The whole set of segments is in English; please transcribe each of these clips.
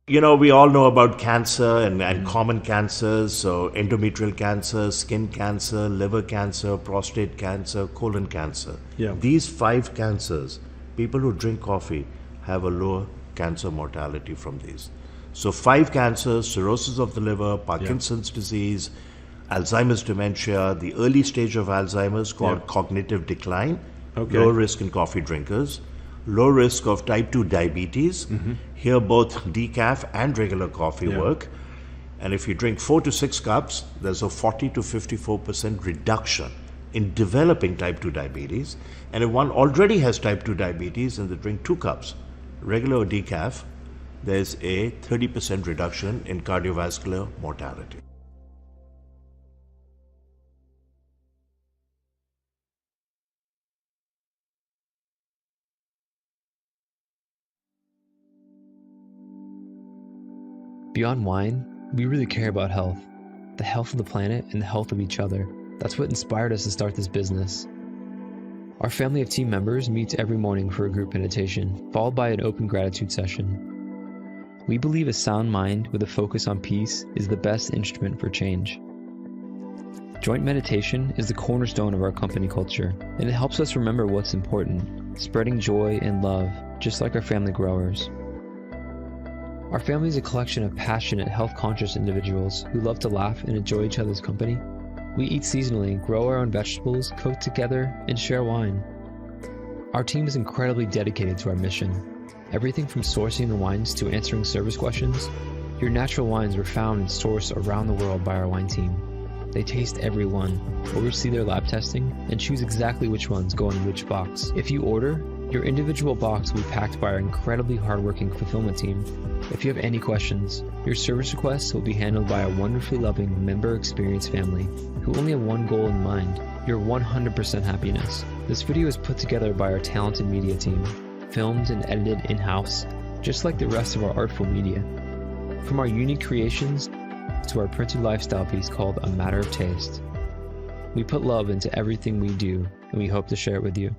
We all know about cancer and common cancers. So, endometrial cancer, skin cancer, liver cancer, prostate cancer, colon cancer. Yeah. These five cancers, people who drink coffee have a lower cancer mortality from these. So, five cancers: cirrhosis of the liver, Parkinson's disease, Alzheimer's dementia, the early stage of Alzheimer's called cognitive decline, Okay. low risk in coffee drinkers, low risk of type 2 diabetes. Here, both decaf and regular coffee work. And if you drink 4 to 6 cups, there's a 40 to 54% reduction in developing type 2 diabetes. And if one already has type 2 diabetes and they drink 2 cups, regular or decaf, there's a 30% reduction in cardiovascular mortality. Beyond wine, we really care about health. The health of the planet and the health of each other. That's what inspired us to start this business. Our family of team members meets every morning for a group meditation, followed by an open gratitude session. We believe a sound mind with a focus on peace is the best instrument for change. Joint meditation is the cornerstone of our company culture, and it helps us remember what's important, spreading joy and love, just like our family growers. Our family is a collection of passionate, health-conscious individuals who love to laugh and enjoy each other's company. We eat seasonally, grow our own vegetables, cook together, and share wine. Our team is incredibly dedicated to our mission. Everything from sourcing the wines to answering service questions. Your natural wines are found and sourced around the world by our wine team. They taste every one, oversee their lab testing, and choose exactly which ones go in which box. If you order, your individual box will be packed by our incredibly hardworking fulfillment team. If you have any questions, your service requests will be handled by a wonderfully loving member experience family who only have one goal in mind, your 100% happiness. This video is put together by our talented media team, filmed and edited in-house, just like the rest of our artful media. From our unique creations to our printed lifestyle piece called A Matter of Taste. We put love into everything we do, and we hope to share it with you.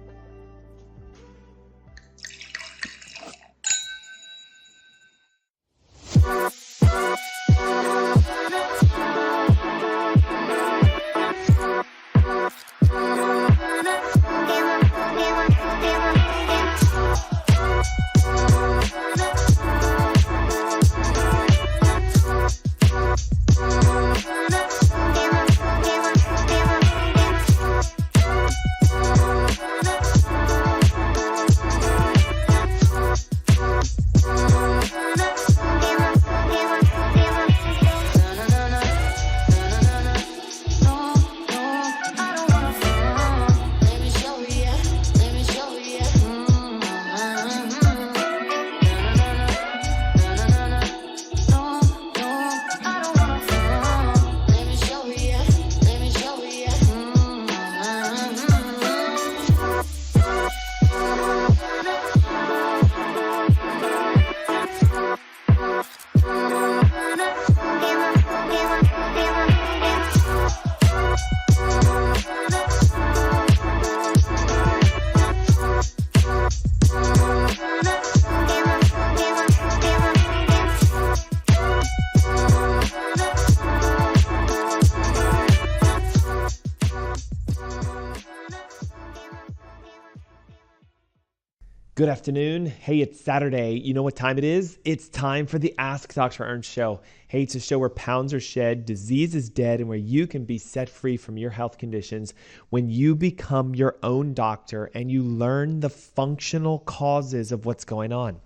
Good afternoon. Hey, it's Saturday. You know what time it is? It's time for the Ask Dr. Ernst show. Hey, it's a show where pounds are shed, disease is dead, and where you can be set free from your health conditions when you become your own doctor and you learn the functional causes of what's going on.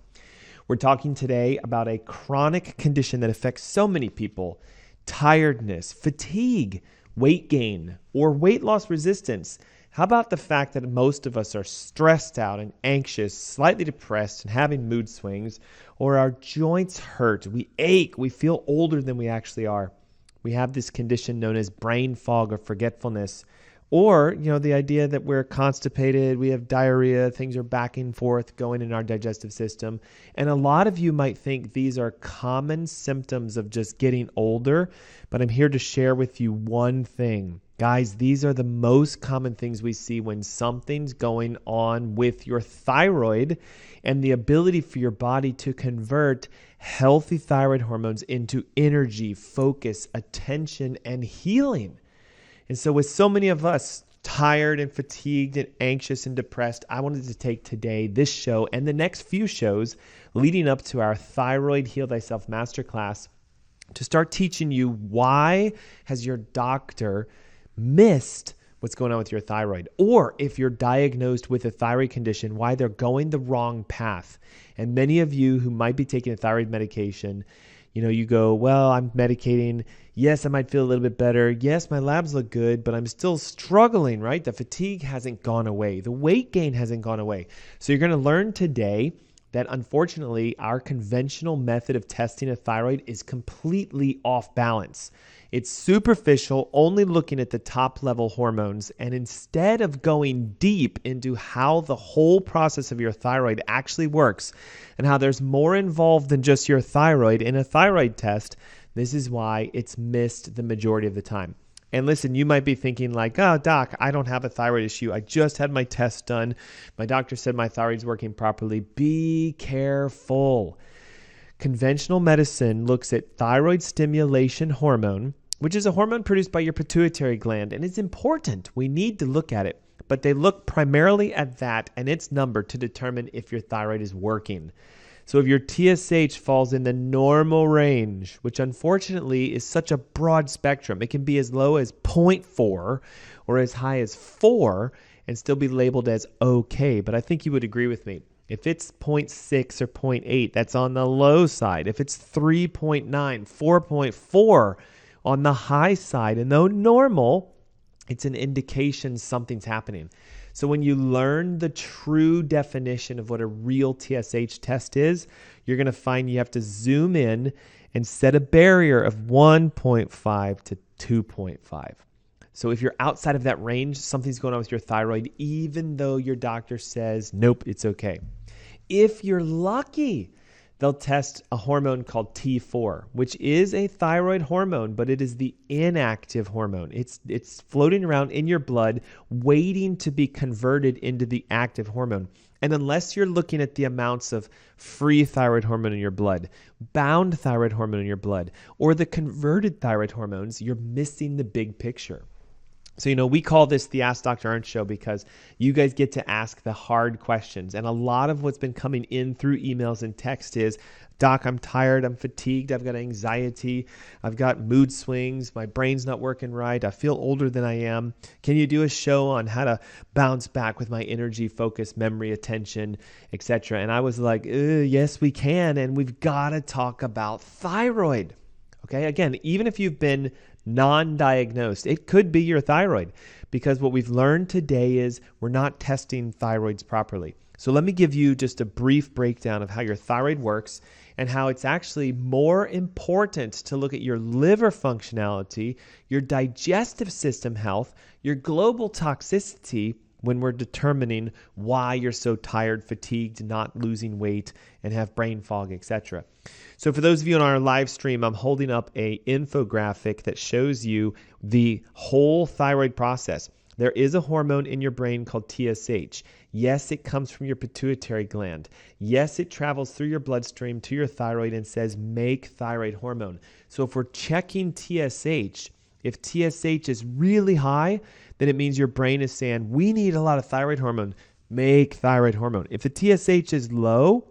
We're talking today about a chronic condition that affects so many people: tiredness, fatigue, weight gain, or weight loss resistance. How about the fact that most of us are stressed out and anxious, slightly depressed, and having mood swings, or our joints hurt, we ache, we feel older than we actually are. We have this condition known as brain fog or forgetfulness, or, the idea that we're constipated, we have diarrhea, things are back and forth going in our digestive system. And a lot of you might think these are common symptoms of just getting older, but I'm here to share with you one thing. Guys, these are the most common things we see when something's going on with your thyroid and the ability for your body to convert healthy thyroid hormones into energy, focus, attention, and healing. And so with so many of us tired and fatigued and anxious and depressed, I wanted to take today, this show, and the next few shows leading up to our Thyroid Heal Thyself Masterclass to start teaching you why has your doctor missed what's going on with your thyroid, or if you're diagnosed with a thyroid condition, why they're going the wrong path. And many of you who might be taking a thyroid medication, you go, well, I'm medicating. Yes, I might feel a little bit better. Yes, my labs look good, but I'm still struggling, right? The fatigue hasn't gone away. The weight gain hasn't gone away. So you're going to learn today that unfortunately, our conventional method of testing a thyroid is completely off balance. It's superficial, only looking at the top level hormones. And instead of going deep into how the whole process of your thyroid actually works and how there's more involved than just your thyroid in a thyroid test, this is why it's missed the majority of the time. And listen, you might be thinking like, oh, doc, I don't have a thyroid issue. I just had my test done. My doctor said my thyroid's working properly. Be careful. Conventional medicine looks at thyroid stimulation hormone, which is a hormone produced by your pituitary gland, and it's important. We need to look at it, but they look primarily at that and its number to determine if your thyroid is working. So if your TSH falls in the normal range, which unfortunately is such a broad spectrum, it can be as low as 0.4 or as high as 4 and still be labeled as okay. But I think you would agree with me. If it's 0.6 or 0.8, that's on the low side. If it's 3.9, 4.4 on the high side, and though normal, it's an indication something's happening. So when you learn the true definition of what a real TSH test is, you're going to find you have to zoom in and set a barrier of 1.5 to 2.5. So if you're outside of that range, something's going on with your thyroid, even though your doctor says, nope, it's okay. If you're lucky, they'll test a hormone called T4, which is a thyroid hormone, but it is the inactive hormone. It's floating around in your blood, waiting to be converted into the active hormone. And unless you're looking at the amounts of free thyroid hormone in your blood, bound thyroid hormone in your blood, or the converted thyroid hormones, you're missing the big picture. So, we call this the Ask Dr. Ernst show because you guys get to ask the hard questions. And a lot of what's been coming in through emails and text is, Doc, I'm tired, I'm fatigued, I've got anxiety, I've got mood swings, my brain's not working right, I feel older than I am. Can you do a show on how to bounce back with my energy, focus, memory, attention, etc.? And I was like, yes, we can. And we've got to talk about thyroid. Okay, again, even if you've been non-diagnosed, it could be your thyroid, because what we've learned today is we're not testing thyroids properly. So let me give you just a brief breakdown of how your thyroid works and how it's actually more important to look at your liver functionality, your digestive system health, your global toxicity when we're determining why you're so tired, fatigued, not losing weight, and have brain fog, etc. So for those of you on our live stream, I'm holding up an infographic that shows you the whole thyroid process. There is a hormone in your brain called TSH. Yes, it comes from your pituitary gland. Yes, it travels through your bloodstream to your thyroid and says, make thyroid hormone. So if we're checking TSH, if TSH is really high, then it means your brain is saying, we need a lot of thyroid hormone, make thyroid hormone. If the TSH is low,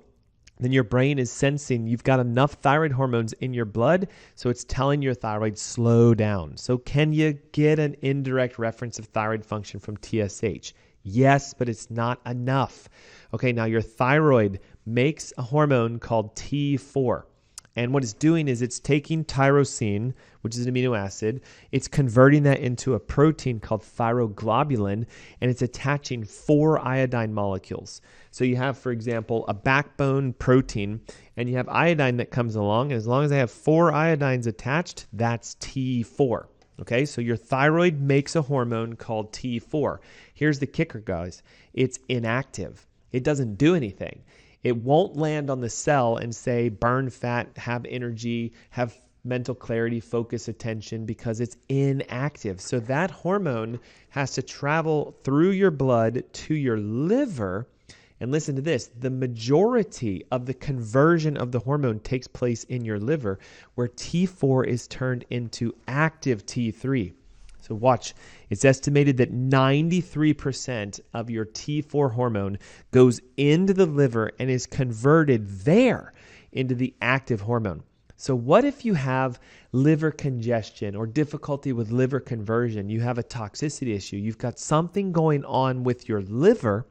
then your brain is sensing you've got enough thyroid hormones in your blood, so it's telling your thyroid, slow down. So can you get an indirect reference of thyroid function from TSH? Yes, but it's not enough. Okay, now your thyroid makes a hormone called T4. And what it's doing is it's taking tyrosine, which is an amino acid, it's converting that into a protein called thyroglobulin, and it's attaching 4 iodine molecules. So you have, for example, a backbone protein, and you have iodine that comes along, and as long as I have 4 iodines attached, that's T4. Okay, so your thyroid makes a hormone called T4. Here's the kicker, guys. It's inactive. It doesn't do anything. It won't land on the cell and say, burn fat, have energy, have mental clarity, focus, attention, because it's inactive. So that hormone has to travel through your blood to your liver. And listen to this, the majority of the conversion of the hormone takes place in your liver, where T4 is turned into active T3. So watch, it's estimated that 93% of your T4 hormone goes into the liver and is converted there into the active hormone. So what if you have liver congestion or difficulty with liver conversion? You have a toxicity issue. You've got something going on with your liver,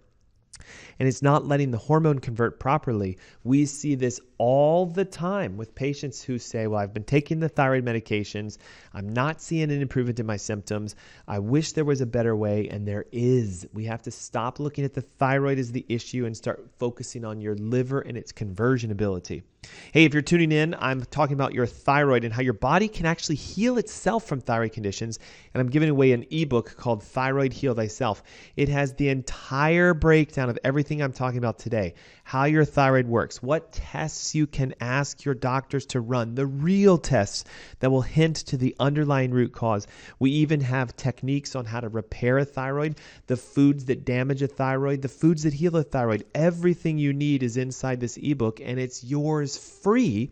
and it's not letting the hormone convert properly. We see this all the time with patients who say, well, I've been taking the thyroid medications. I'm not seeing an improvement in my symptoms. I wish there was a better way, and there is. We have to stop looking at the thyroid as the issue and start focusing on your liver and its conversion ability. Hey, if you're tuning in, I'm talking about your thyroid and how your body can actually heal itself from thyroid conditions. And I'm giving away an ebook called Thyroid Heal Thyself. It has the entire breakdown of everything I'm talking about today, how your thyroid works, what tests you can ask your doctors to run, the real tests that will hint to the underlying root cause. We even have techniques on how to repair a thyroid, the foods that damage a thyroid, the foods that heal a thyroid. Everything you need is inside this ebook, and it's yours free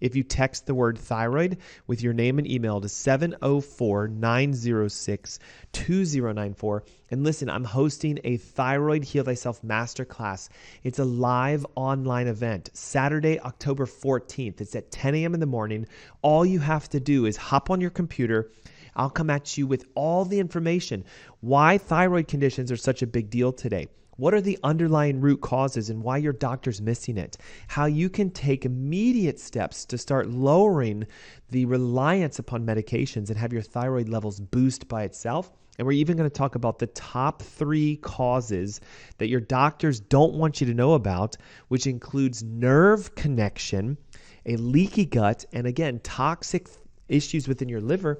if you text the word thyroid with your name and email to 704-906-2094. And listen, I'm hosting a Thyroid Heal Thyself Masterclass. It's a live online event, Saturday, October 14th. It's at 10 a.m. in the morning. All you have to do is hop on your computer. I'll come at you with all the information. Why thyroid conditions are such a big deal today. What are the underlying root causes and why your doctor's missing it? How you can take immediate steps to start lowering the reliance upon medications and have your thyroid levels boost by itself. And we're even going to talk about the top 3 causes that your doctors don't want you to know about, which includes nerve connection, a leaky gut, and again, toxic issues within your liver,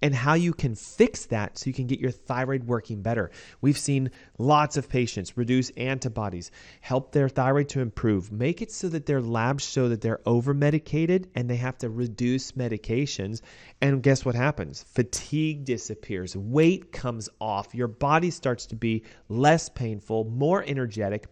and how you can fix that so you can get your thyroid working better. We've seen lots of patients reduce antibodies, help their thyroid to improve, make it so that their labs show that they're over-medicated and they have to reduce medications. And guess what happens? Fatigue disappears, weight comes off, your body starts to be less painful, more energetic,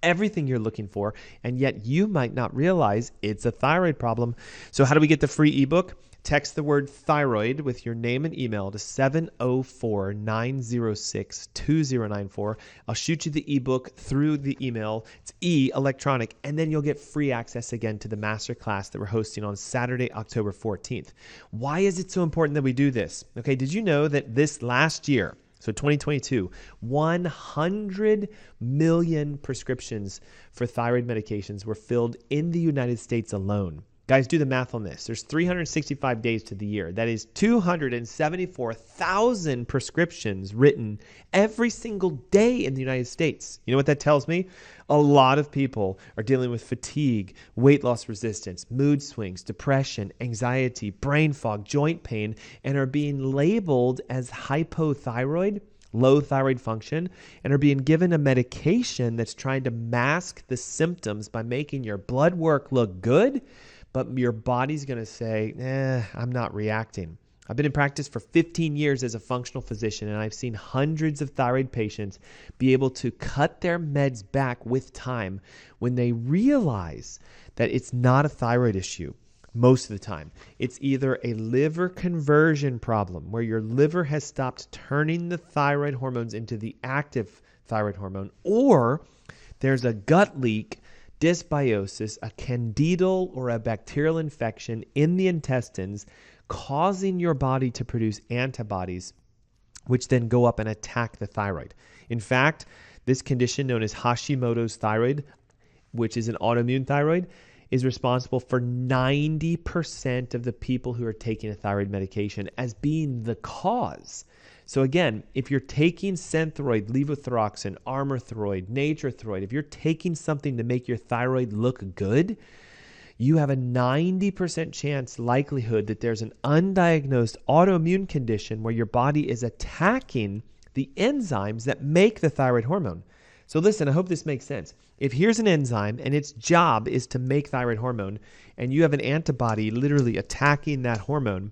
everything you're looking for, and yet you might not realize it's a thyroid problem. So how do we get the free ebook? Text the word thyroid with your name and email to 704-906-2094. I'll shoot you the ebook through the email. It's electronic, and then you'll get free access again to the masterclass that we're hosting on Saturday, October 14th. Why is it so important that we do this? Okay, did you know that this last year, so 2022, 100 million prescriptions for thyroid medications were filled in the United States alone? Guys, do the math on this. There's 365 days to the year. That is 274,000 prescriptions written every single day in the United States. You know what that tells me? A lot of people are dealing with fatigue, weight loss resistance, mood swings, depression, anxiety, brain fog, joint pain, and are being labeled as hypothyroid, low thyroid function, and are being given a medication that's trying to mask the symptoms by making your blood work look good, but your body's going to say, I'm not reacting. I've been in practice for 15 years as a functional physician, and I've seen hundreds of thyroid patients be able to cut their meds back with time when they realize that it's not a thyroid issue. Most of the time, it's either a liver conversion problem where your liver has stopped turning the thyroid hormones into the active thyroid hormone, or there's a gut leak, dysbiosis, a candidal or a bacterial infection in the intestines causing your body to produce antibodies, which then go up and attack the thyroid. In fact, this condition known as Hashimoto's thyroid, which is an autoimmune thyroid, is responsible for 90% of the people who are taking a thyroid medication as being the cause. So again, if you're taking Synthroid, levothyroxine, Armourthroid, Nature-Throid, if you're taking something to make your thyroid look good, you have a 90% chance likelihood that there's an undiagnosed autoimmune condition where your body is attacking the enzymes that make the thyroid hormone. So listen, I hope this makes sense. If here's an enzyme and its job is to make thyroid hormone, and you have an antibody literally attacking that hormone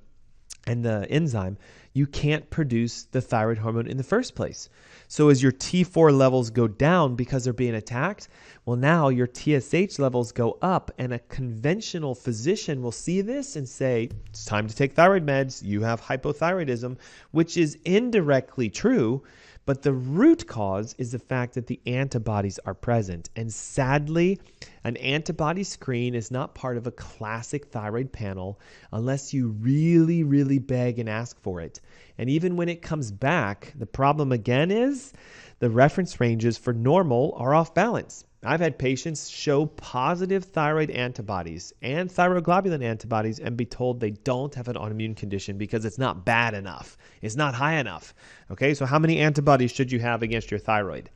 and the enzyme, you can't produce the thyroid hormone in the first place. So as your T4 levels go down because they're being attacked, well, now your TSH levels go up, and a conventional physician will see this and say, it's time to take thyroid meds. You have hypothyroidism, which is indirectly true. But the root cause is the fact that the antibodies are present. And sadly, an antibody screen is not part of a classic thyroid panel unless you really, really beg and ask for it. And even when it comes back, the problem again is the reference ranges for normal are off balance. I've had patients show positive thyroid antibodies and thyroglobulin antibodies and be told they don't have an autoimmune condition because it's not bad enough. It's not high enough. Okay, so how many antibodies should you have against your thyroid?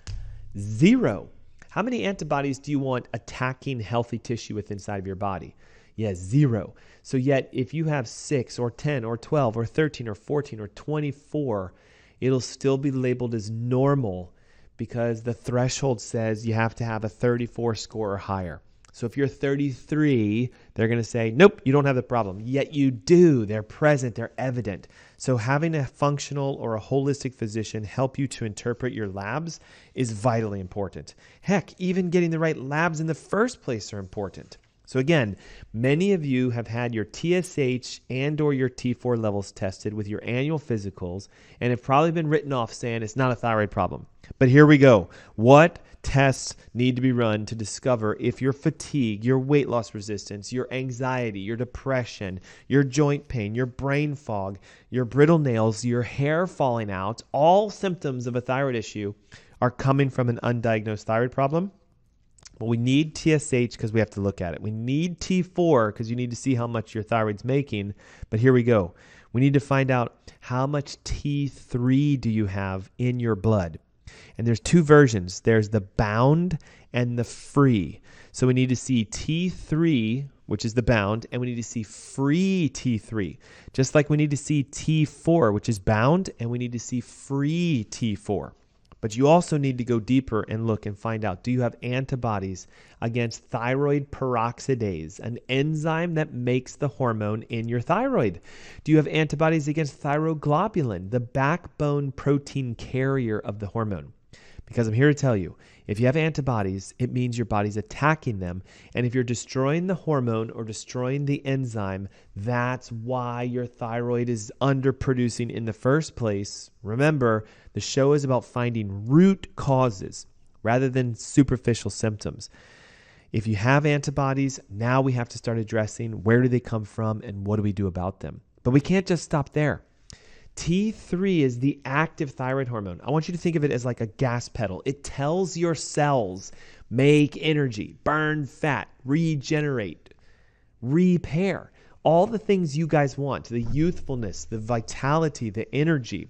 0. How many antibodies do you want attacking healthy tissue within inside of your body? Yes, 0. So yet if you have 6 or 10 or 12 or 13 or 14 or 24, it'll still be labeled as normal, because the threshold says you have to have a 34 score or higher. So if you're 33, they're going to say, nope, you don't have the problem. Yet you do. They're present. They're evident. So having a functional or a holistic physician help you to interpret your labs is vitally important. Heck, even getting the right labs in the first place are important. So again, many of you have had your TSH and or your T4 levels tested with your annual physicals and have probably been written off saying it's not a thyroid problem. But here we go. What tests need to be run to discover if your fatigue, your weight loss resistance, your anxiety, your depression, your joint pain, your brain fog, your brittle nails, your hair falling out, all symptoms of a thyroid issue are coming from an undiagnosed thyroid problem? Well, we need TSH because we have to look at it. We need T4 because you need to see how much your thyroid's making. But here we go. We need to find out how much T3 do you have in your blood. And there's 2 versions. There's the bound and the free. So we need to see T3, which is the bound, and we need to see free T3. Just like we need to see T4, which is bound, and we need to see free T4. But you also need to go deeper and look and find out, do you have antibodies against thyroid peroxidase, an enzyme that makes the hormone in your thyroid? Do you have antibodies against thyroglobulin, the backbone protein carrier of the hormone? Because I'm here to tell you, if you have antibodies, it means your body's attacking them. And if you're destroying the hormone or destroying the enzyme, that's why your thyroid is underproducing in the first place. Remember, the show is about finding root causes rather than superficial symptoms. If you have antibodies, now we have to start addressing where do they come from and what do we do about them. But we can't just stop there. T3 is the active thyroid hormone. I want you to think of it as like a gas pedal. It tells your cells, make energy, burn fat, regenerate, repair. All the things you guys want, the youthfulness, the vitality, the energy.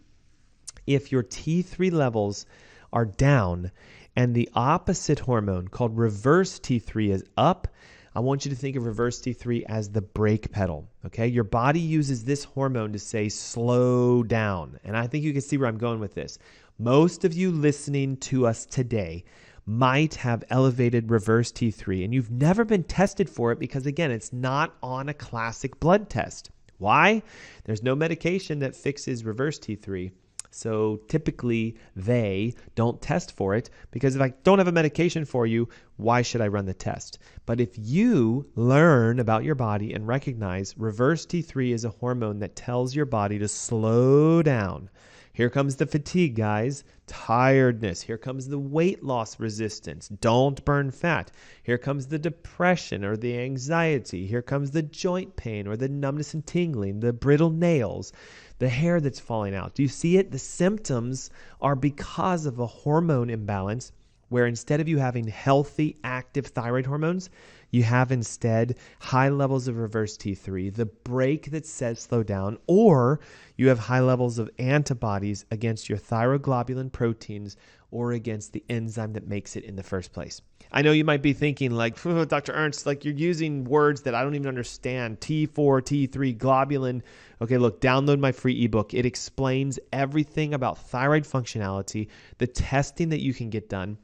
If your T3 levels are down and the opposite hormone called reverse T3 is up, I want you to think of reverse T3 as the brake pedal, okay? Your body uses this hormone to say slow down. And I think you can see where I'm going with this. Most of you listening to us today might have elevated reverse T3, and you've never been tested for it because, again, it's not on a classic blood test. Why? There's no medication that fixes reverse T3. So typically they don't test for it because if I don't have a medication for you, why should I run the test? But if you learn about your body and recognize reverse T3 is a hormone that tells your body to slow down. Here comes the fatigue, guys. Tiredness. Here comes the weight loss resistance. Don't burn fat. Here comes the depression or the anxiety. Here comes the joint pain or the numbness and tingling, the brittle nails, the hair that's falling out. Do you see it? The symptoms are because of a hormone imbalance where instead of you having healthy, active thyroid hormones, you have instead high levels of reverse T3, the brake that says slow down, or you have high levels of antibodies against your thyroglobulin proteins or against the enzyme that makes it in the first place. I know you might be thinking like, oh, Dr. Ernst, like you're using words that I don't even understand. T4, T3, globulin. Okay, look, download my free ebook. It explains everything about thyroid functionality, the testing that you can get done,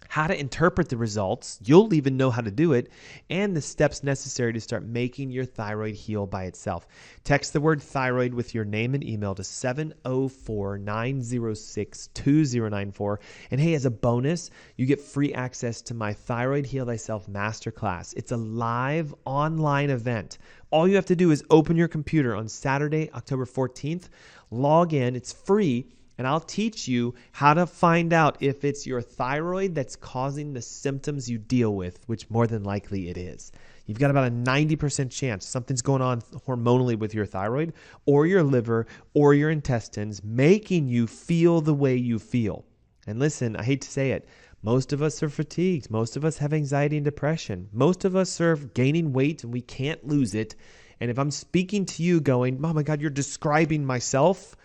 how to interpret the results. You'll even know how to do it, and the steps necessary to start making your thyroid heal by itself. Text the word thyroid with your name and email to 704-906-2094. And hey, as a bonus, you get free access to my Thyroid Heal Thyself Masterclass. It's a live online event. All you have to do is open your computer on Saturday, October 14th, log in, it's free, and I'll teach you how to find out if it's your thyroid that's causing the symptoms you deal with, which more than likely it is. You've got about a 90% chance something's going on hormonally with your thyroid or your liver or your intestines, making you feel the way you feel. And listen, I hate to say it, most of us are fatigued. Most of us have anxiety and depression. Most of us are gaining weight and we can't lose it. And if I'm speaking to you going, oh my God, you're describing myself,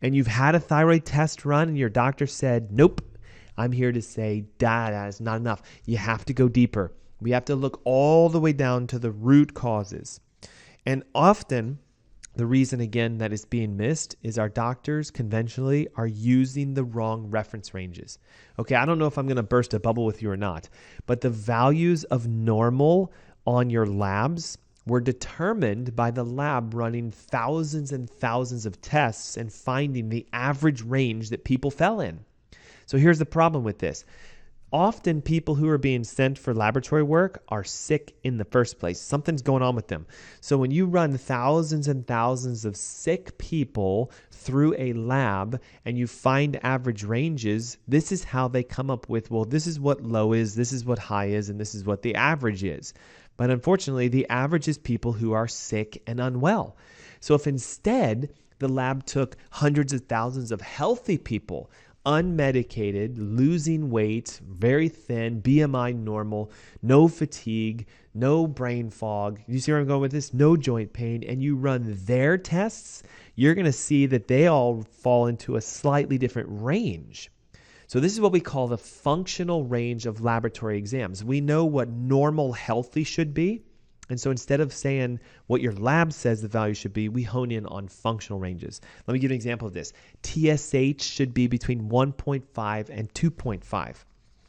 and you've had a thyroid test run and your doctor said, nope, I'm here to say that is not enough. You have to go deeper. We have to look all the way down to the root causes. And often, the reason, again, that is being missed is our doctors conventionally are using the wrong reference ranges. Okay, I don't know if I'm going to burst a bubble with you or not, but the values of normal on your labs were determined by the lab running thousands and thousands of tests and finding the average range that people fell in. So here's the problem with this. Often people who are being sent for laboratory work are sick in the first place. Something's going on with them. So when you run thousands and thousands of sick people through a lab and you find average ranges, this is how they come up with, well, this is what low is, this is what high is, and this is what the average is. But unfortunately, the average is people who are sick and unwell. So if instead the lab took hundreds of thousands of healthy people, unmedicated, losing weight, very thin, BMI normal, no fatigue, no brain fog. You see where I'm going with this? No joint pain. And you run their tests, you're going to see that they all fall into a slightly different range. So this is what we call the functional range of laboratory exams. We know what normal healthy should be. And so instead of saying what your lab says the value should be, we hone in on functional ranges. Let me give you an example of this. TSH should be between 1.5 and 2.5.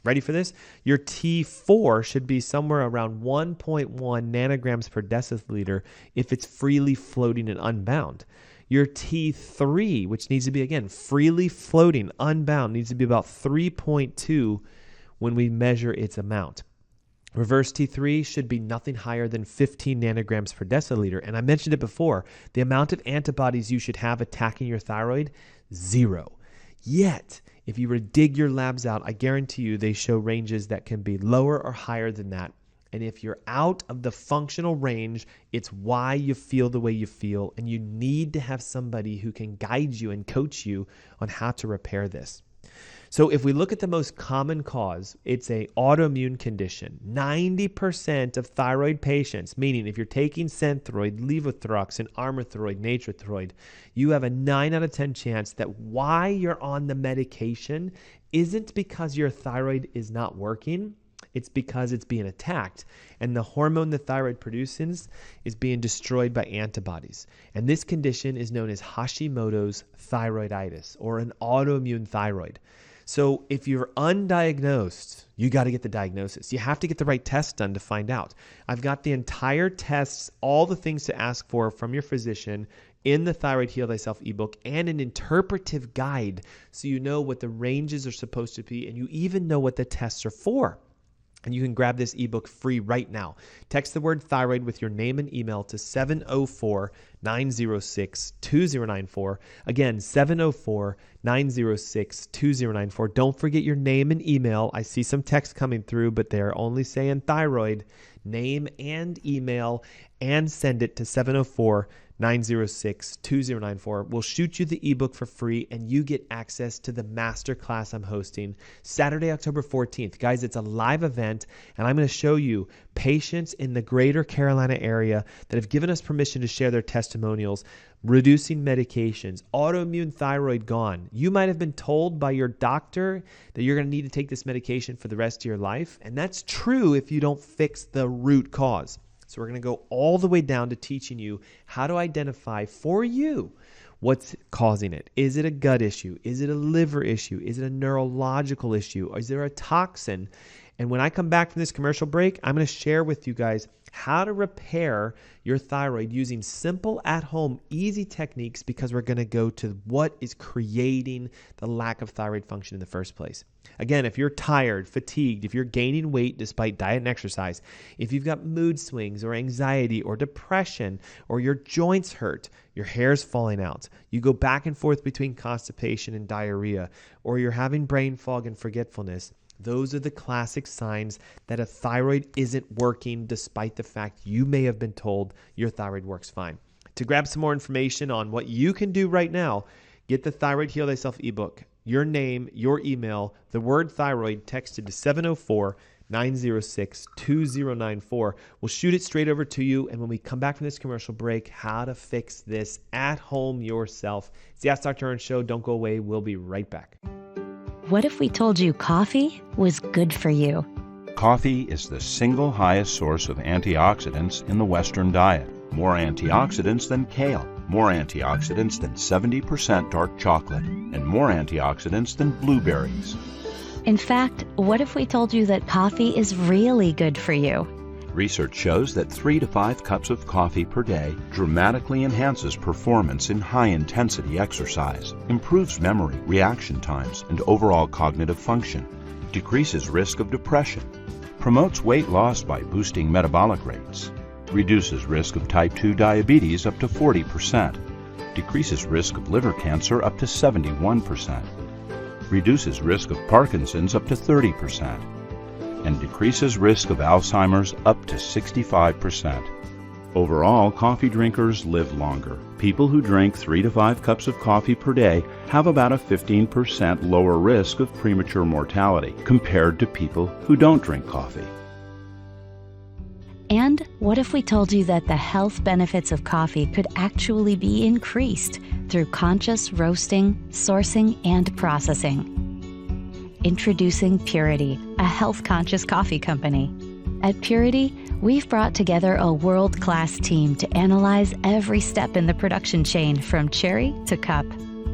Ready for this? Your T4 should be somewhere around 1.1 nanograms per deciliter if it's freely floating and unbound. Your T3, which needs to be, again, freely floating, unbound, needs to be about 3.2 when we measure its amount. Reverse T3 should be nothing higher than 15 nanograms per deciliter. And I mentioned it before, the amount of antibodies you should have attacking your thyroid, 0. Yet, if you were to dig your labs out, I guarantee you they show ranges that can be lower or higher than that. And if you're out of the functional range, it's why you feel the way you feel. And you need to have somebody who can guide you and coach you on how to repair this. So if we look at the most common cause, it's an autoimmune condition. 90% of thyroid patients, meaning if you're taking Synthroid, Levothyroxine, Armothroid, Natrethroid, you have a 9 out of 10 chance that why you're on the medication isn't because your thyroid is not working. It's because it's being attacked. And the hormone the thyroid produces is being destroyed by antibodies. And this condition is known as Hashimoto's thyroiditis, or an autoimmune thyroid. So if you're undiagnosed, you got to get the diagnosis. You have to get the right test done to find out. I've got the entire tests, all the things to ask for from your physician in the Thyroid Heal Thyself ebook, and an interpretive guide so you know what the ranges are supposed to be and you even know what the tests are for. And you can grab this ebook free right now. Text the word thyroid with your name and email to 704-906-2094. Again, 704-906-2094. Don't forget your name and email. I see some text coming through, but they're only saying thyroid. Name and email, and send it to 704-906-2094. We'll shoot you the ebook for free, and you get access to the masterclass I'm hosting Saturday, October 14th. Guys, it's a live event, and I'm going to show you patients in the greater Carolina area that have given us permission to share their testimonials, reducing medications, autoimmune thyroid gone. You might have been told by your doctor that you're going to need to take this medication for the rest of your life, and that's true if you don't fix the root cause. So we're going to go all the way down to teaching you how to identify for you what's causing it. Is it a gut issue? Is it a liver issue? Is it a neurological issue? Or is there a toxin? And when I come back from this commercial break, I'm going to share with you guys how to repair your thyroid using simple, at-home, easy techniques, because we're going to go to what is creating the lack of thyroid function in the first place. Again, if you're tired, fatigued, if you're gaining weight despite diet and exercise, if you've got mood swings or anxiety or depression, or your joints hurt, your hair's falling out, you go back and forth between constipation and diarrhea, or you're having brain fog and forgetfulness, those are the classic signs that a thyroid isn't working despite the fact you may have been told your thyroid works fine. To grab some more information on what you can do right now, get the Thyroid Heal Thyself ebook. Your name, your email, the word thyroid texted to 704-906-2094. We'll shoot it straight over to you. And when we come back from this commercial break, how to fix this at home yourself. It's the Ask Dr. Ernst Show. Don't go away. We'll be right back. What if we told you coffee was good for you? Coffee is the single highest source of antioxidants in the Western diet. More antioxidants than kale, more antioxidants than 70% dark chocolate, and more antioxidants than blueberries. In fact, what if we told you that coffee is really good for you? Research shows that 3 to 5 cups of coffee per day dramatically enhances performance in high-intensity exercise, improves memory, reaction times, and overall cognitive function, decreases risk of depression, promotes weight loss by boosting metabolic rates, reduces risk of type 2 diabetes up to 40%, decreases risk of liver cancer up to 71%, reduces risk of Parkinson's up to 30%, and decreases risk of Alzheimer's up to 65%. Overall, coffee drinkers live longer. People who drink 3 to 5 cups of coffee per day have about a 15% lower risk of premature mortality compared to people who don't drink coffee. And what if we told you that the health benefits of coffee could actually be increased through conscious roasting, sourcing, and processing? Introducing Purity, a health-conscious coffee company. At Purity, we've brought together a world-class team to analyze every step in the production chain from cherry to cup.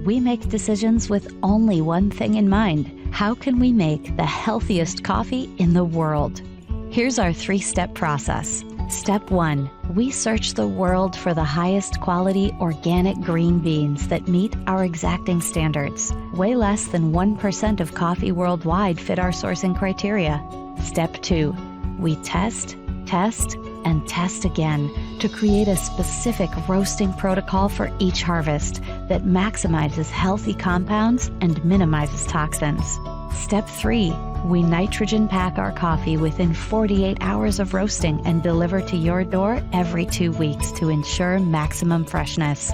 We make decisions with only one thing in mind: how can we make the healthiest coffee in the world? Here's our 3-step process. Step 1, we search the world for the highest quality organic green beans that meet our exacting standards. Way less than 1% of coffee worldwide fit our sourcing criteria. Step 2, we test, and test again to create a specific roasting protocol for each harvest that maximizes healthy compounds and minimizes toxins. Step 3, we nitrogen pack our coffee within 48 hours of roasting and deliver to your door every 2 weeks to ensure maximum freshness.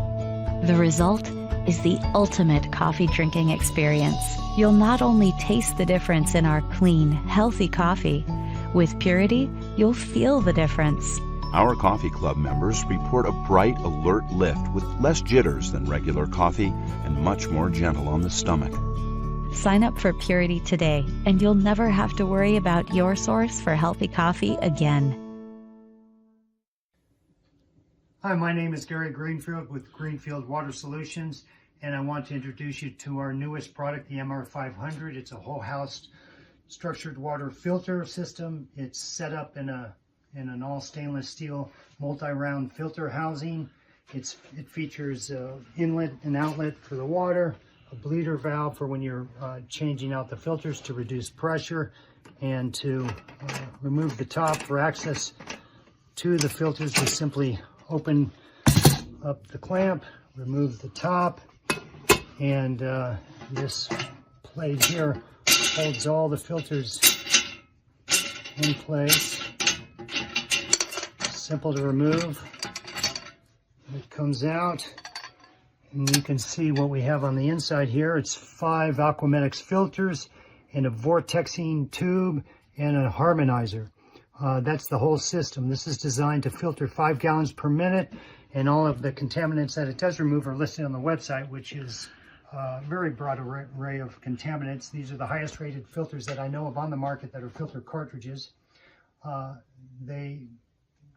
The result is the ultimate coffee drinking experience. You'll not only taste the difference in our clean, healthy coffee, with Purity, you'll feel the difference. Our coffee club members report a bright, alert lift with less jitters than regular coffee and much more gentle on the stomach. Sign up for Purity today, and you'll never have to worry about your source for healthy coffee again. Hi, my name is Gary Greenfield with Greenfield Water Solutions, and I want to introduce you to our newest product, the MR500. It's a whole house structured water filter system. It's set up in an all stainless steel multi-round filter housing. It features inlet and outlet for the water, a bleeder valve for when you're changing out the filters to reduce pressure, and to remove the top for access to the filters, we simply open up the clamp, remove the top, and this plate here holds all the filters in place. Simple to remove. It comes out, and you can see what we have on the inside here. It's 5 Aquamedics filters and a vortexing tube and a harmonizer. That's the whole system. This is designed to filter 5 gallons per minute, and all of the contaminants that it does remove are listed on the website, which is a very broad array of contaminants. These are the highest rated filters that I know of on the market that are filter cartridges. They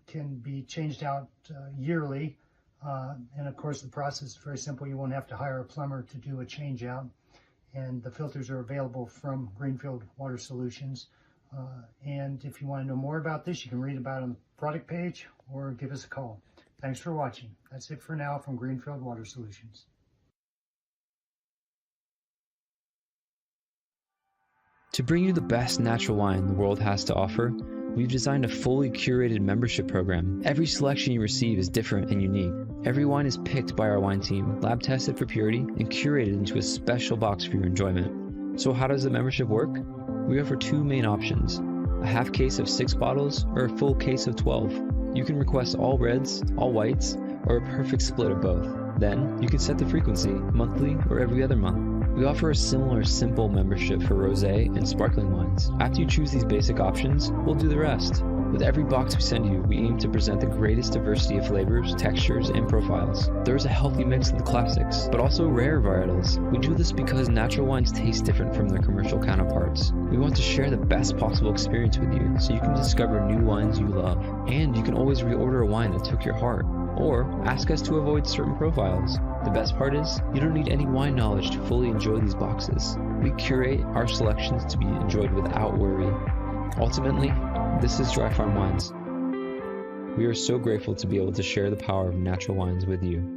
can be changed out yearly. And of course, the process is very simple. You won't have to hire a plumber to do a change out. And the filters are available from Greenfield Water Solutions. And if you want to know more about this, you can read about it on the product page or give us a call. Thanks for watching. That's it for now from Greenfield Water Solutions. To bring you the best natural wine the world has to offer, we've designed a fully curated membership program. Every selection you receive is different and unique. Every wine is picked by our wine team, lab tested for purity, and curated into a special box for your enjoyment. So how does the membership work? We offer two main options: a half case of 6 bottles or a full case of 12. You can request all reds, all whites, or a perfect split of both. Then you can set the frequency, monthly or every other month. We offer a similar simple membership for rosé and sparkling wines. After you choose these basic options, we'll do the rest. With every box we send you, we aim to present the greatest diversity of flavors, textures, and profiles. There's a healthy mix of the classics, but also rare varietals. We do this because natural wines taste different from their commercial counterparts. We want to share the best possible experience with you so you can discover new wines you love. And you can always reorder a wine that took your heart, or ask us to avoid certain profiles. The best part is, you don't need any wine knowledge to fully enjoy these boxes. We curate our selections to be enjoyed without worry. Ultimately, this is Dry Farm Wines. We are so grateful to be able to share the power of natural wines with you.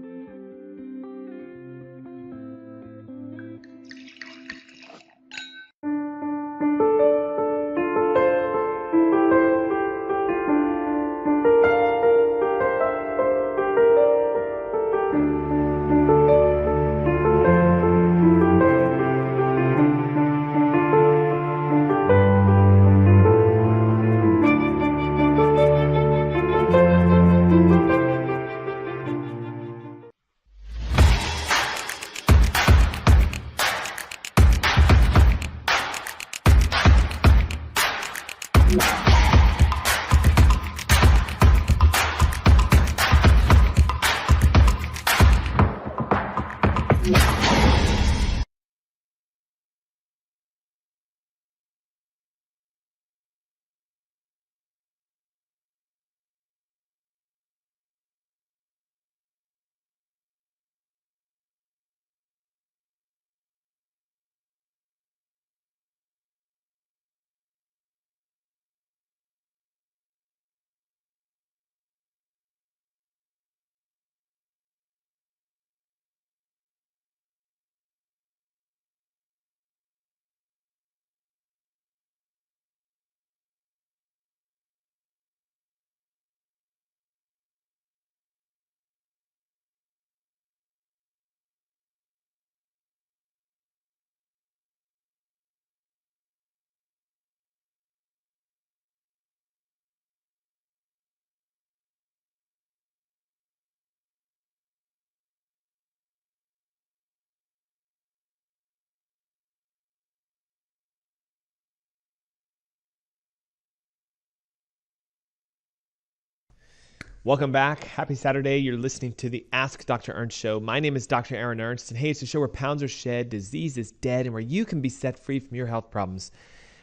Welcome back. Happy Saturday. You're listening to the Ask Dr. Ernst show. My name is Dr. Aaron Ernst, and hey, it's a show where pounds are shed, disease is dead, and where you can be set free from your health problems.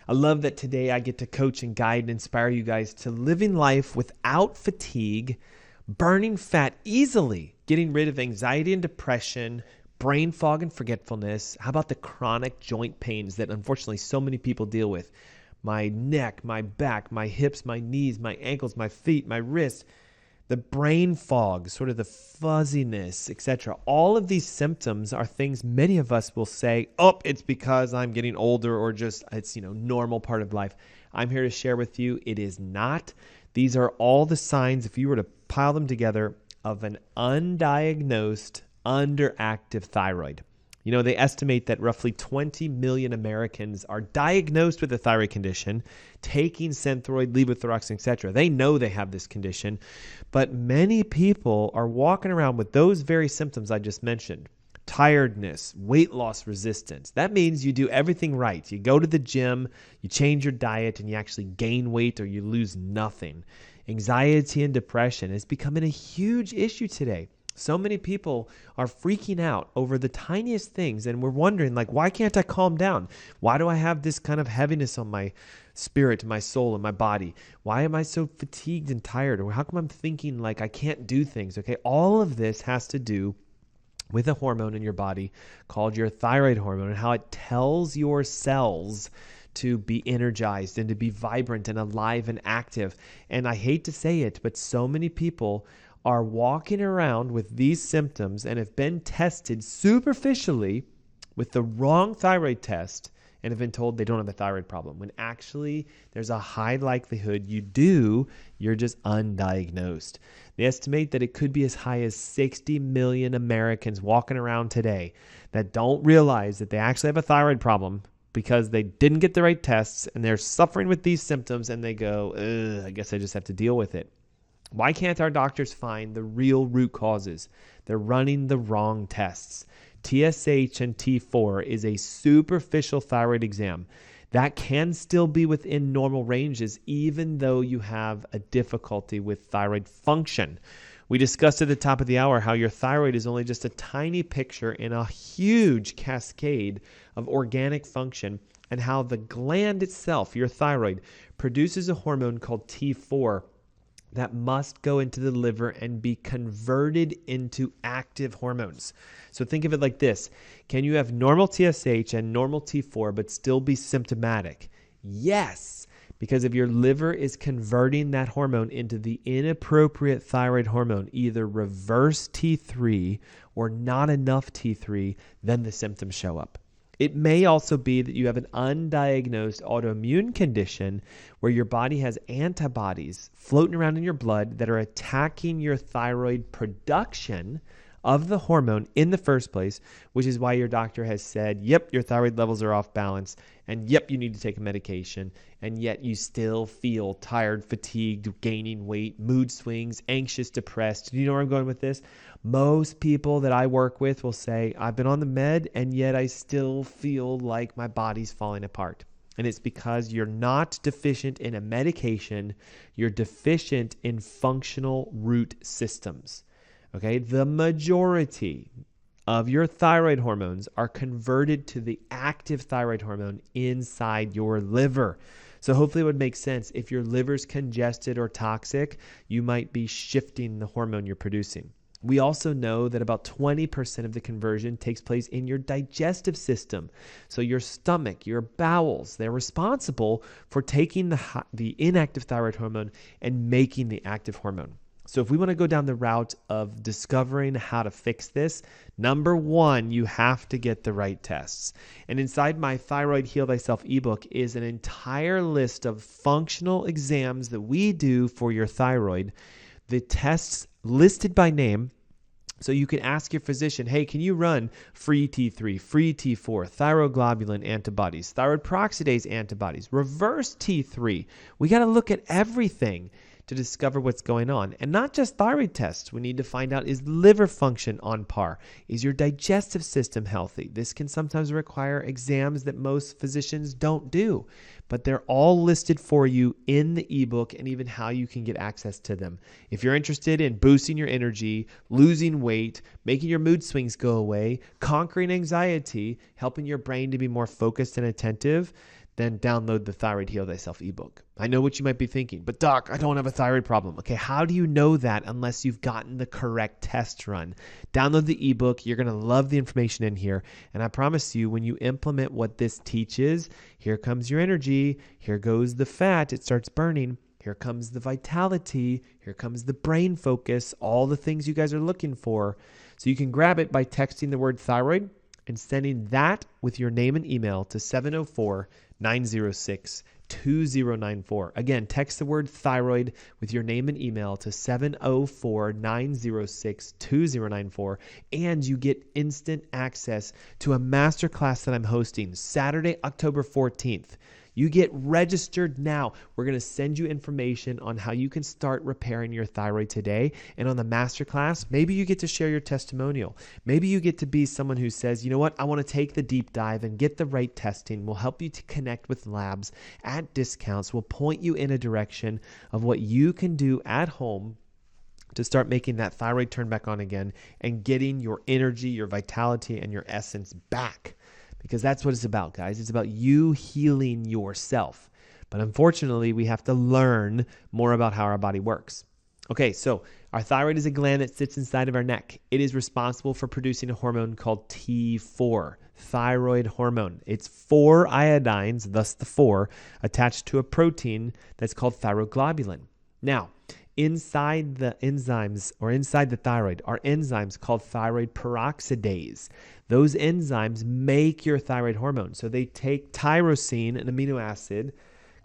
I love that today I get to coach and guide and inspire you guys to living life without fatigue, burning fat easily, getting rid of anxiety and depression, brain fog and forgetfulness. How about the chronic joint pains that unfortunately so many people deal with? My neck, my back, my hips, my knees, my ankles, my feet, my wrists. The brain fog, sort of the fuzziness, etc. All of these symptoms are things many of us will say, oh, it's because I'm getting older or just it's, normal part of life. I'm here to share with you it is not. These are all the signs, if you were to pile them together, of an undiagnosed, underactive thyroid. They estimate that roughly 20 million Americans are diagnosed with a thyroid condition, taking Synthroid, levothyroxine, etc. They know they have this condition, but many people are walking around with those very symptoms I just mentioned. Tiredness, weight loss resistance. That means you do everything right. You go to the gym, you change your diet, and you actually gain weight or you lose nothing. Anxiety and depression is becoming a huge issue today. So many people are freaking out over the tiniest things, and we're wondering, why can't I calm down? Why do I have this kind of heaviness on my spirit, my soul, and my body? Why am I so fatigued and tired? Or how come I'm thinking like I can't do things? Okay, all of this has to do with a hormone in your body called your thyroid hormone and how it tells your cells to be energized and to be vibrant and alive and active. And I hate to say it, but so many people are walking around with these symptoms and have been tested superficially with the wrong thyroid test and have been told they don't have a thyroid problem, when actually there's a high likelihood you do, you're just undiagnosed. They estimate that it could be as high as 60 million Americans walking around today that don't realize that they actually have a thyroid problem because they didn't get the right tests and they're suffering with these symptoms and they go, I guess I just have to deal with it. Why can't our doctors find the real root causes? They're running the wrong tests. TSH and T4 is a superficial thyroid exam that can still be within normal ranges even though you have a difficulty with thyroid function. We discussed at the top of the hour how your thyroid is only just a tiny picture in a huge cascade of organic function, and how the gland itself, your thyroid, produces a hormone called T4 that must go into the liver and be converted into active hormones. So think of it like this. Can you have normal TSH and normal T4 but still be symptomatic? Yes, because if your liver is converting that hormone into the inappropriate thyroid hormone, either reverse T3 or not enough T3, then the symptoms show up. It may also be that you have an undiagnosed autoimmune condition where your body has antibodies floating around in your blood that are attacking your thyroid production of the hormone in the first place, which is why your doctor has said, yep, your thyroid levels are off balance, and yep, you need to take a medication, and yet you still feel tired, fatigued, gaining weight, mood swings, anxious, depressed. Do you know where I'm going with this? Most people that I work with will say, I've been on the med, and yet I still feel like my body's falling apart. And it's because you're not deficient in a medication, you're deficient in functional root systems. Okay, the majority of your thyroid hormones are converted to the active thyroid hormone inside your liver. So hopefully it would make sense. If your liver's congested or toxic, you might be shifting the hormone you're producing. We also know that about 20% of the conversion takes place in your digestive system. So your stomach, your bowels, they're responsible for taking the inactive thyroid hormone and making the active hormone. So if we want to go down the route of discovering how to fix this, number one, you have to get the right tests. And inside my Thyroid Heal Thyself ebook is an entire list of functional exams that we do for your thyroid. The tests listed by name. So you can ask your physician, hey, can you run free T3, free T4, thyroglobulin antibodies, thyroid peroxidase antibodies, reverse T3. We got to look at everything to discover what's going on. And not just thyroid tests. We need to find out, is liver function on par? Is your digestive system healthy? This can sometimes require exams that most physicians don't do, but they're all listed for you in the ebook and even how you can get access to them. If you're interested in boosting your energy, losing weight, making your mood swings go away, conquering anxiety, helping your brain to be more focused and attentive, then download the Thyroid Heal Thyself ebook. I know what you might be thinking, but doc, I don't have a thyroid problem. Okay, how do you know that unless you've gotten the correct test run? Download the ebook. You're going to love the information in here. And I promise you, when you implement what this teaches, here comes your energy. Here goes the fat. It starts burning. Here comes the vitality. Here comes the brain focus, all the things you guys are looking for. So you can grab it by texting the word thyroid and sending that with your name and email to 704-906-2094. Again, text the word thyroid with your name and email to 704-906-2094, and you get instant access to a masterclass that I'm hosting Saturday, October 14th. You get registered now. We're going to send you information on how you can start repairing your thyroid today. And on the masterclass, maybe you get to share your testimonial. Maybe you get to be someone who says, you know what, I want to take the deep dive and get the right testing. We'll help you to connect with labs at discounts. We'll point you in a direction of what you can do at home to start making that thyroid turn back on again and getting your energy, your vitality, and your essence back. Because that's what it's about, guys. It's about you healing yourself. But unfortunately, we have to learn more about how our body works. Okay, so our thyroid is a gland that sits inside of our neck. It is responsible for producing a hormone called T4, thyroid hormone. It's 4 iodines, thus the 4, attached to a protein that's called thyroglobulin. Now, inside the enzymes, or inside the thyroid, are enzymes called thyroid peroxidase. Those enzymes make your thyroid hormone. So they take tyrosine, an amino acid,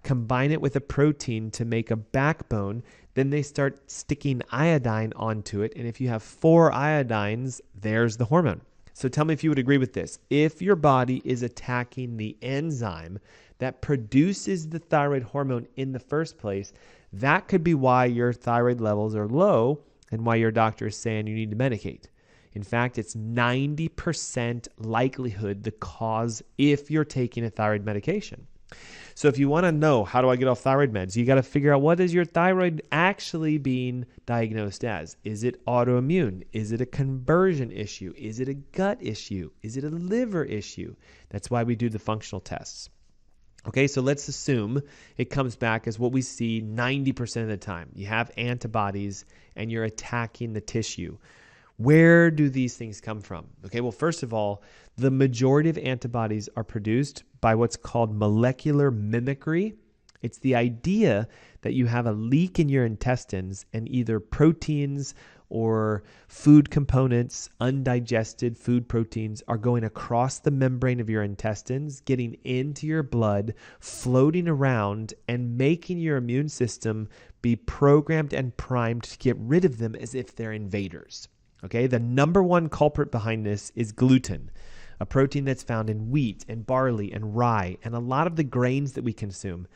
combine it with a protein to make a backbone. Then they start sticking iodine onto it. And if you have 4 iodines, there's the hormone. So tell me if you would agree with this. If your body is attacking the enzyme that produces the thyroid hormone in the first place, that could be why your thyroid levels are low and why your doctor is saying you need to medicate. In fact, it's 90% likelihood the cause if you're taking a thyroid medication. So if you want to know, how do I get off thyroid meds? You got to figure out, what is your thyroid actually being diagnosed as? Is it autoimmune? Is it a conversion issue? Is it a gut issue? Is it a liver issue? That's why we do the functional tests. Okay, so let's assume it comes back as what we see 90% of the time. You have antibodies and you're attacking the tissue. Where do these things come from? Okay, well, first of all, the majority of antibodies are produced by what's called molecular mimicry. It's the idea that you have a leak in your intestines and either proteins or food components, undigested food proteins, are going across the membrane of your intestines, getting into your blood, floating around, and making your immune system be programmed and primed to get rid of them as if they're invaders. Okay, the number one culprit behind this is gluten, a protein that's found in wheat and barley and rye and a lot of the grains that we consume.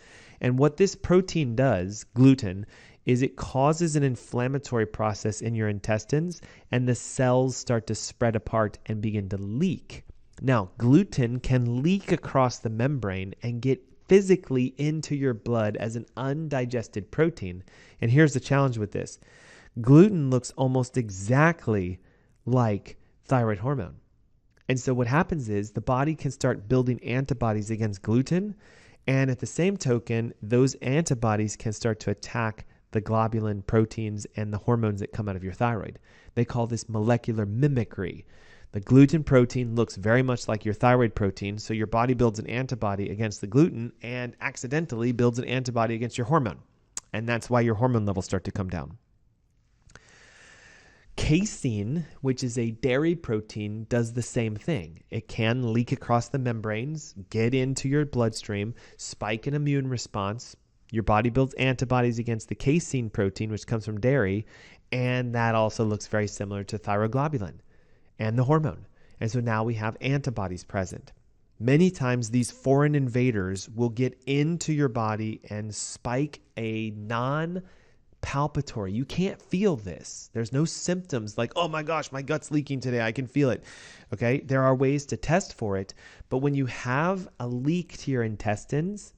And what this protein does, gluten, is it causes an inflammatory process in your intestines and the cells start to spread apart and begin to leak. Now, gluten can leak across the membrane and get physically into your blood as an undigested protein. And here's the challenge with this. Gluten looks almost exactly like thyroid hormone. And so what happens is the body can start building antibodies against gluten. And at the same token, those antibodies can start to attack the globulin proteins and the hormones that come out of your thyroid. They call this molecular mimicry. The gluten protein looks very much like your thyroid protein. So your body builds an antibody against the gluten and accidentally builds an antibody against your hormone. And that's why your hormone levels start to come down. Casein, which is a dairy protein, does the same thing. It can leak across the membranes, get into your bloodstream, spike an immune response. Your body builds antibodies against the casein protein, which comes from dairy, and that also looks very similar to thyroglobulin and the hormone. And so now we have antibodies present. Many times these foreign invaders will get into your body and spike a non-palpatory. You can't feel this. There's no symptoms like, oh my gosh, my gut's leaking today. I can feel it. Okay. There are ways to test for it. But when you have a leak to your intestines,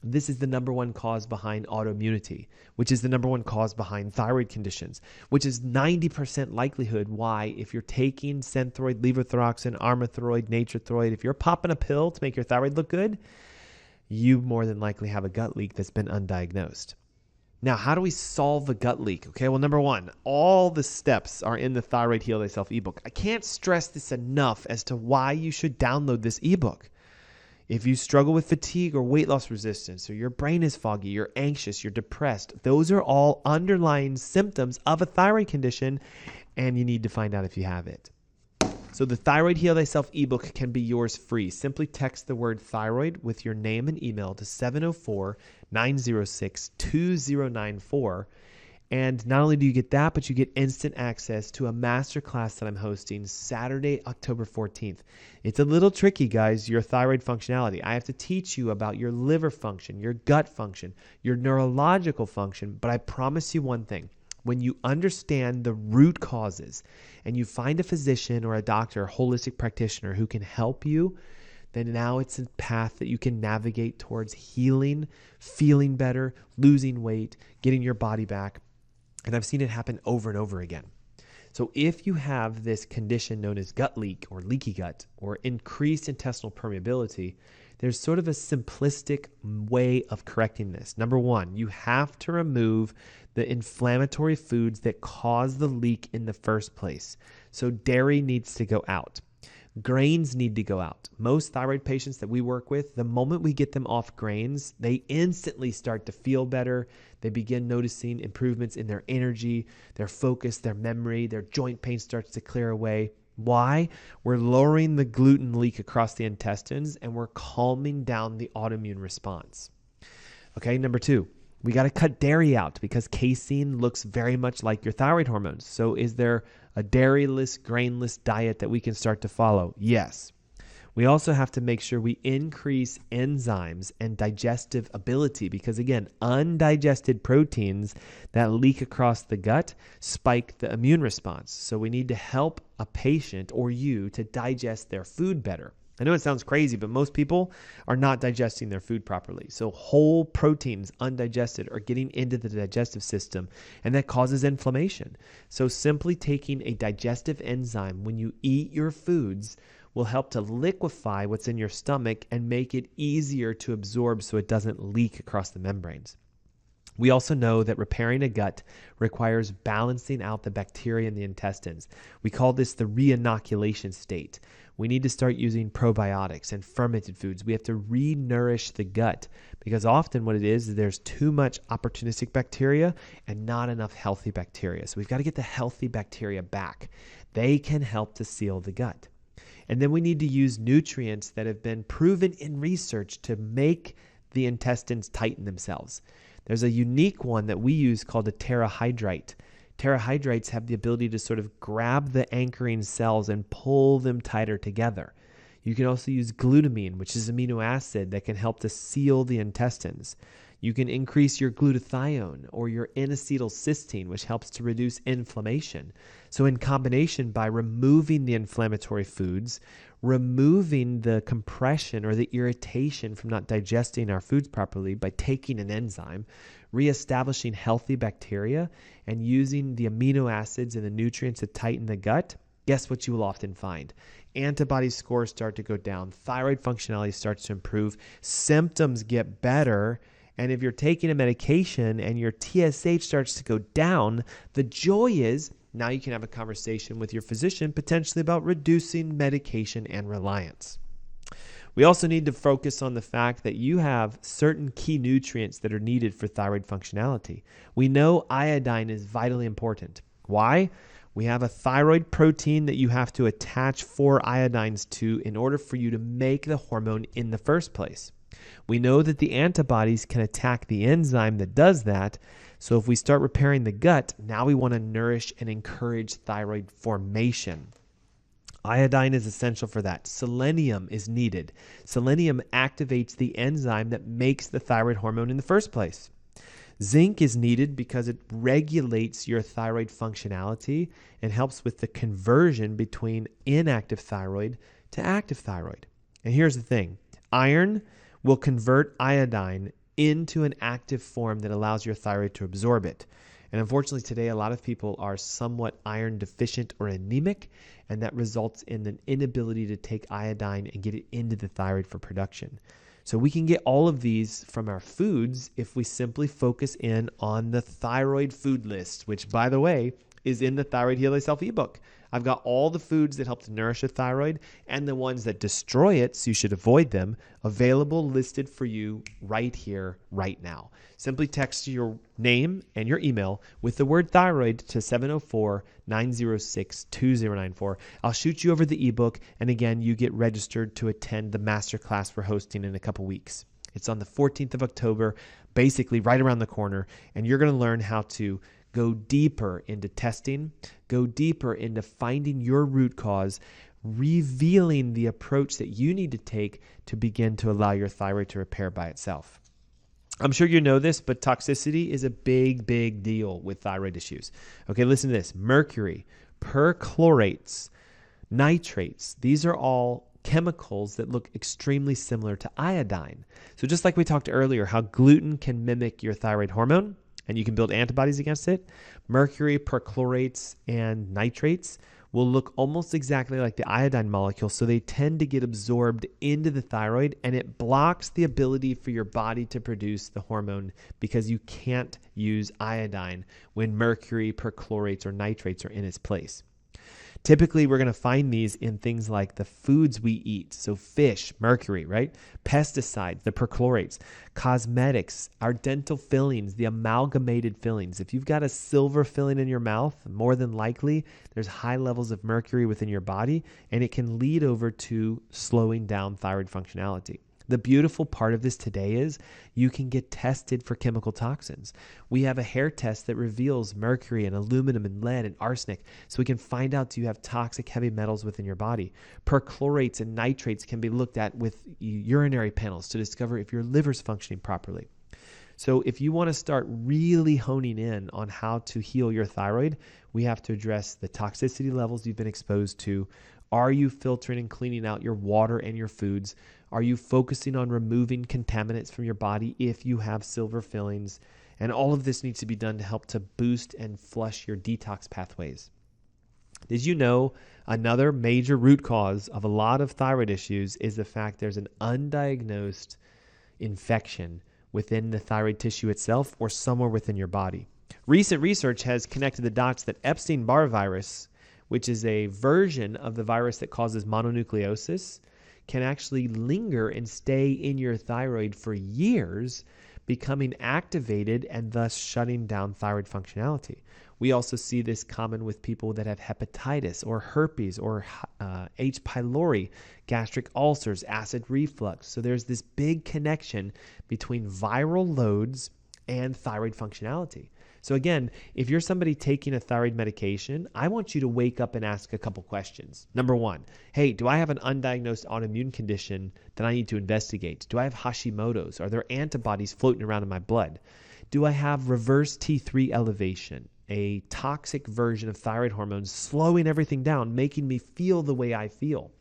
this is the number one cause behind autoimmunity, which is the number one cause behind thyroid conditions, which is 90% likelihood why, if you're taking Synthroid, levothyroxine, Armithroid, Natrithroid, if you're popping a pill to make your thyroid look good, you more than likely have a gut leak that's been undiagnosed. Now, how do we solve the gut leak? Okay, well, number one, all the steps are in the Thyroid Heal Thyself ebook. I can't stress this enough as to why you should download this ebook. If you struggle with fatigue or weight loss resistance, or your brain is foggy, you're anxious, you're depressed, those are all underlying symptoms of a thyroid condition, and you need to find out if you have it. So the Thyroid Heal Thyself ebook can be yours free. Simply text the word thyroid with your name and email to 704-906-2094. And not only do you get that, but you get instant access to a masterclass that I'm hosting Saturday, October 14th. It's a little tricky, guys, your thyroid functionality. I have to teach you about your liver function, your gut function, your neurological function. But I promise you one thing. When you understand the root causes and you find a physician or a doctor, a holistic practitioner who can help you, then now it's a path that you can navigate towards healing, feeling better, losing weight, getting your body back. And I've seen it happen over and over again. So if you have this condition known as gut leak or leaky gut or increased intestinal permeability, there's sort of a simplistic way of correcting this. Number one, you have to remove the inflammatory foods that cause the leak in the first place. So dairy needs to go out. Grains need to go out. Most thyroid patients that we work with, the moment we get them off grains, they instantly start to feel better. They begin noticing improvements in their energy, their focus, their memory, their joint pain starts to clear away. Why? We're lowering the gluten leak across the intestines and we're calming down the autoimmune response. Okay, number two, we got to cut dairy out because casein looks very much like your thyroid hormones. So is there a dairyless, grainless diet that we can start to follow? Yes. We also have to make sure we increase enzymes and digestive ability because, again, undigested proteins that leak across the gut spike the immune response. So we need to help a patient or you to digest their food better. I know it sounds crazy, but most people are not digesting their food properly. So whole proteins, undigested, are getting into the digestive system, and that causes inflammation. So simply taking a digestive enzyme when you eat your foods will help to liquefy what's in your stomach and make it easier to absorb so it doesn't leak across the membranes. We also know that repairing a gut requires balancing out the bacteria in the intestines. We call this the re-inoculation state. We need to start using probiotics and fermented foods. We have to re-nourish the gut because often what it is there's too much opportunistic bacteria and not enough healthy bacteria. So we've got to get the healthy bacteria back. They can help to seal the gut. And then we need to use nutrients that have been proven in research to make the intestines tighten themselves. There's a unique one that we use called a pterahydrite. Pterahydrites have the ability to sort of grab the anchoring cells and pull them tighter together. You can also use glutamine, which is amino acid that can help to seal the intestines. You can increase your glutathione or your N-acetylcysteine, which helps to reduce inflammation. So in combination, by removing the inflammatory foods, removing the compression or the irritation from not digesting our foods properly by taking an enzyme, reestablishing healthy bacteria, and using the amino acids and the nutrients to tighten the gut, guess what you will often find? Antibody scores start to go down, thyroid functionality starts to improve, symptoms get better, and if you're taking a medication and your TSH starts to go down, the joy is now you can have a conversation with your physician potentially about reducing medication and reliance. We also need to focus on the fact that you have certain key nutrients that are needed for thyroid functionality. We know iodine is vitally important. Why? We have a thyroid protein that you have to attach 4 iodines to in order for you to make the hormone in the first place. We know that the antibodies can attack the enzyme that does that. So if we start repairing the gut, now we want to nourish and encourage thyroid formation. Iodine is essential for that. Selenium is needed. Selenium activates the enzyme that makes the thyroid hormone in the first place. Zinc is needed because it regulates your thyroid functionality and helps with the conversion between inactive thyroid to active thyroid. And here's the thing. Iron will convert iodine into an active form that allows your thyroid to absorb it. And unfortunately today, a lot of people are somewhat iron deficient or anemic, and that results in an inability to take iodine and get it into the thyroid for production. So we can get all of these from our foods if we simply focus in on the thyroid food list, which, by the way, is in the Thyroid Heal Thyself ebook. I've got all the foods that help to nourish the thyroid and the ones that destroy it, so you should avoid them, available, listed for you right here, right now. Simply text your name and your email with the word thyroid to 704-906-2094. I'll shoot you over the ebook, and again, you get registered to attend the masterclass we're hosting in a couple weeks. It's on the 14th of October, basically right around the corner, and you're going to learn how to go deeper into testing, go deeper into finding your root cause, revealing the approach that you need to take to begin to allow your thyroid to repair by itself. I'm sure you know this, but toxicity is a big, big deal with thyroid issues. Okay, listen to this. Mercury, perchlorates, nitrates, these are all chemicals that look extremely similar to iodine. So just like we talked earlier, how gluten can mimic your thyroid hormone, and you can build antibodies against it, mercury, perchlorates, and nitrates will look almost exactly like the iodine molecule, so they tend to get absorbed into the thyroid, and it blocks the ability for your body to produce the hormone because you can't use iodine when mercury, perchlorates, or nitrates are in its place. Typically, we're going to find these in things like the foods we eat. So fish, mercury, right? Pesticides, the perchlorates, cosmetics, our dental fillings, the amalgamated fillings. If you've got a silver filling in your mouth, more than likely there's high levels of mercury within your body, and it can lead over to slowing down thyroid functionality. The beautiful part of this today is you can get tested for chemical toxins. We have a hair test that reveals mercury and aluminum and lead and arsenic, so we can find out do you have toxic heavy metals within your body. Perchlorates and nitrates can be looked at with urinary panels to discover if your liver's functioning properly. So if you want to start really honing in on how to heal your thyroid, we have to address the toxicity levels you've been exposed to. Are you filtering and cleaning out your water and your foods? Are you focusing on removing contaminants from your body if you have silver fillings? And all of this needs to be done to help to boost and flush your detox pathways. Did you know another major root cause of a lot of thyroid issues is the fact there's an undiagnosed infection within the thyroid tissue itself or somewhere within your body? Recent research has connected the dots that Epstein-Barr virus, which is a version of the virus that causes mononucleosis, can actually linger and stay in your thyroid for years, becoming activated and thus shutting down thyroid functionality. We also see this common with people that have hepatitis or herpes or H. pylori, gastric ulcers, acid reflux. So there's this big connection between viral loads and thyroid functionality. So again, if you're somebody taking a thyroid medication, I want you to wake up and ask a couple questions. Number one, hey, do I have an undiagnosed autoimmune condition that I need to investigate? Do I have Hashimoto's? Are there antibodies floating around in my blood? Do I have reverse T3 elevation, a toxic version of thyroid hormones slowing everything down, making me feel the way I feel?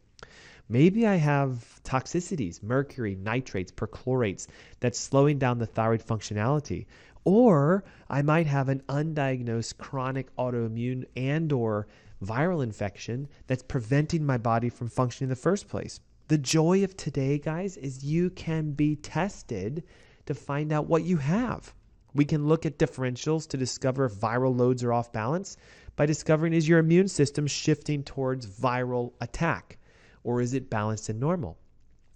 Maybe I have toxicities, mercury, nitrates, perchlorates, that's slowing down the thyroid functionality. Or I might have an undiagnosed chronic autoimmune and or viral infection that's preventing my body from functioning in the first place. The joy of today, guys, is you can be tested to find out what you have. We can look at differentials to discover if viral loads are off balance by discovering, is your immune system shifting towards viral attack, or is it balanced and normal?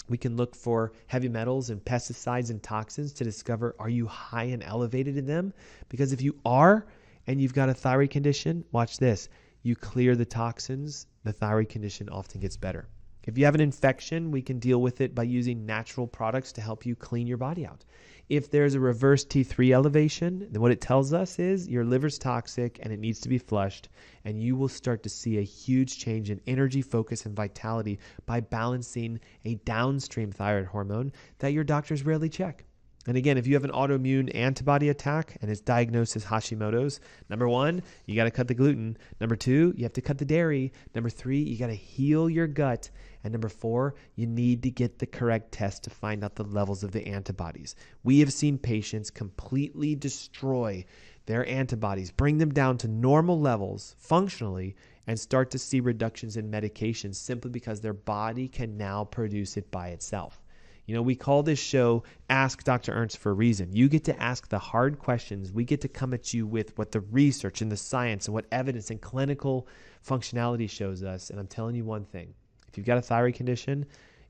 We can look for heavy metals and pesticides and toxins to discover, are you high and elevated in them? Because if you are and you've got a thyroid condition, watch this. You clear the toxins, the thyroid condition often gets better. If you have an infection, we can deal with it by using natural products to help you clean your body out. If there's a reverse T3 elevation, then what it tells us is your liver's toxic and it needs to be flushed, and you will start to see a huge change in energy, focus, and vitality by balancing a downstream thyroid hormone that your doctors rarely check. And again, if you have an autoimmune antibody attack and it's diagnosed as Hashimoto's, number one, you got to cut the gluten. Number two, you have to cut the dairy. Number three, you got to heal your gut. And number four, you need to get the correct test to find out the levels of the antibodies. We have seen patients completely destroy their antibodies, bring them down to normal levels functionally, and start to see reductions in medications simply because their body can now produce it by itself. You know, we call this show Ask Dr. Ernst for a reason. You get to ask the hard questions. We get to come at you with what the research and the science and what evidence and clinical functionality shows us. And I'm telling you one thing. If you've got a thyroid condition,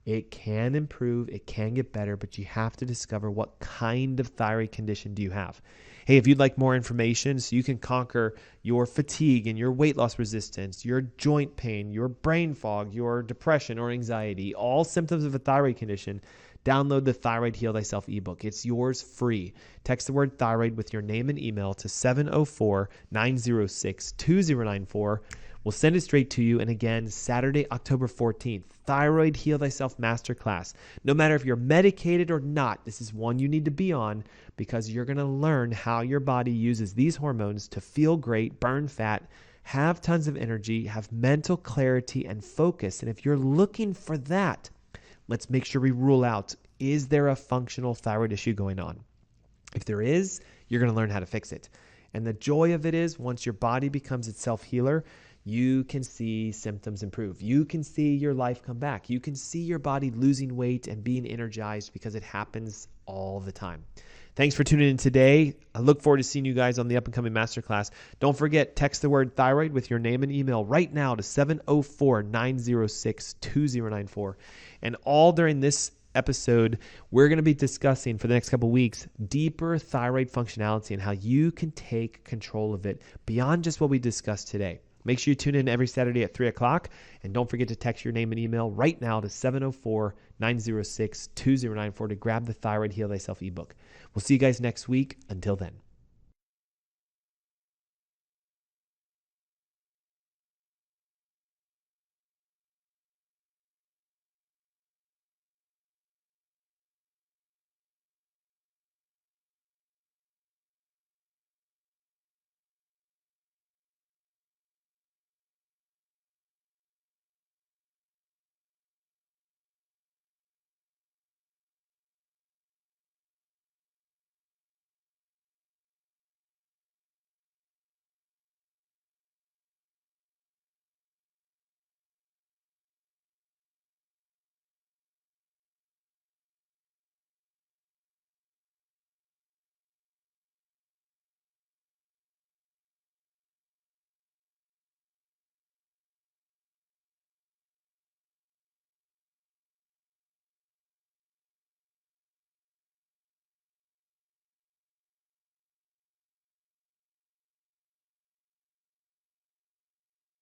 it can improve, it can get better, but you have to discover what kind of thyroid condition do you have. Hey, if you'd like more information so you can conquer your fatigue and your weight loss resistance, your joint pain, your brain fog, your depression or anxiety, all symptoms of a thyroid condition, download the Thyroid Heal Thyself ebook. It's yours free. Text the word thyroid with your name and email to 704-906-2094. We'll send it straight to you. And again, Saturday, October 14th, Thyroid Heal Thyself Masterclass. No matter if you're medicated or not, this is one you need to be on because you're going to learn how your body uses these hormones to feel great, burn fat, have tons of energy, have mental clarity and focus. And if you're looking for that, let's make sure we rule out, is there a functional thyroid issue going on? If there is, you're going to learn how to fix it. And the joy of it is once your body becomes its self-healer, you can see symptoms improve. You can see your life come back. You can see your body losing weight and being energized, because it happens all the time. Thanks for tuning in today. I look forward to seeing you guys on the up-and-coming masterclass. Don't forget, text the word thyroid with your name and email right now to 704-906-2094. And all during this episode, we're going to be discussing for the next couple of weeks deeper thyroid functionality and how you can take control of it beyond just what we discussed today. Make sure you tune in every Saturday at 3 o'clock. And don't forget to text your name and email right now to 704-906-2094 to grab the Thyroid Heal Thyself ebook. We'll see you guys next week. Until then.